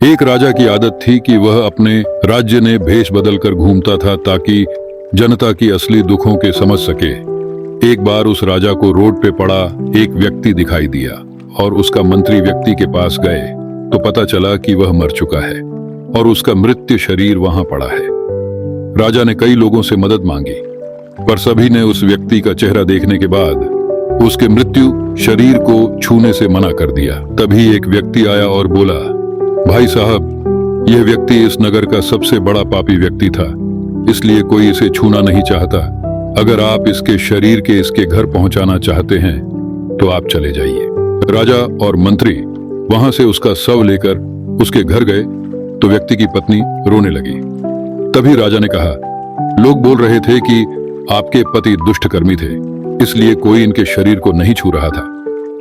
एक राजा की आदत थी कि वह अपने राज्य में भेष बदलकर घूमता था ताकि जनता की असली दुखों के समझ सके। एक बार उस राजा को रोड पे पड़ा एक व्यक्ति दिखाई दिया और उसका मंत्री व्यक्ति के पास गए तो पता चला कि वह मर चुका है और उसका मृत्यु शरीर वहां पड़ा है। राजा ने कई लोगों से मदद मांगी पर सभी ने उस व्यक्ति का चेहरा देखने के बाद उसके मृत्यु शरीर को छूने से मना कर दिया। तभी एक व्यक्ति आया और बोला, भाई साहब, यह व्यक्ति इस नगर का सबसे बड़ा पापी व्यक्ति था, इसलिए कोई इसे छूना नहीं चाहता। अगर आप इसके शरीर के इसके घर पहुंचाना चाहते हैं तो आप चले जाइए। राजा और मंत्री वहां से उसका शव लेकर उसके घर गए तो व्यक्ति की पत्नी रोने लगी। तभी राजा ने कहा, लोग बोल रहे थे कि आपके पति दुष्टकर्मी थे, इसलिए कोई इनके शरीर को नहीं छू रहा था।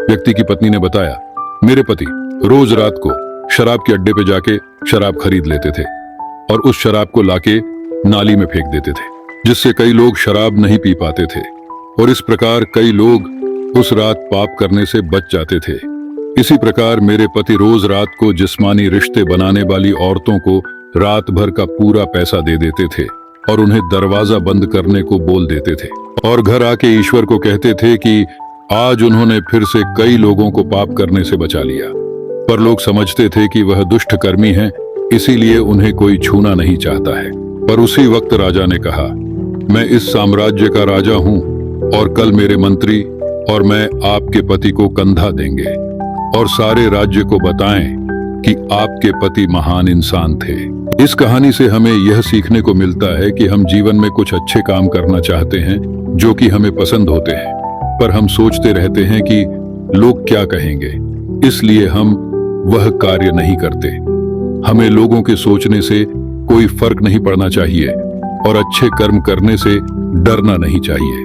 व्यक्ति की पत्नी ने बताया, मेरे पति रोज रात को शराब के अड्डे पे जाके शराब खरीद लेते थे और उस शराब को लाके नाली में फेंक देते थे, जिससे कई लोग शराब नहीं पी पाते थे और इस प्रकार कई लोग उस रात पाप करने से बच जाते थे। इसी प्रकार मेरे पति रोज रात को जिस्मानी रिश्ते बनाने वाली औरतों को रात भर का पूरा पैसा दे देते थे और उन्हें दरवाजा बंद करने को बोल देते थे और घर आके ईश्वर को कहते थे कि आज उन्होंने फिर से कई लोगों को पाप करने से बचा लिया। पर लोग समझते थे कि वह दुष्ट कर्मी हैं, इसीलिए उन्हें कोई छूना नहीं चाहता है। पर उसी वक्त राजा ने कहा, मैं इस साम्राज्य का राजा हूं और कल मेरे मंत्री और मैं आपके पति को कंधा देंगे और सारे राज्य को बताएं कि आपके पति महान इंसान थे। इस कहानी से हमें यह सीखने को मिलता है कि हम जीवन में कुछ अच्छे काम करना चाहते हैं जो कि हमें पसंद होते हैं, पर हम सोचते रहते हैं कि लोग क्या कहेंगे, इसलिए हम वह कार्य नहीं करते। हमें लोगों के सोचने से कोई फर्क नहीं पड़ना चाहिए और अच्छे कर्म करने से डरना नहीं चाहिए।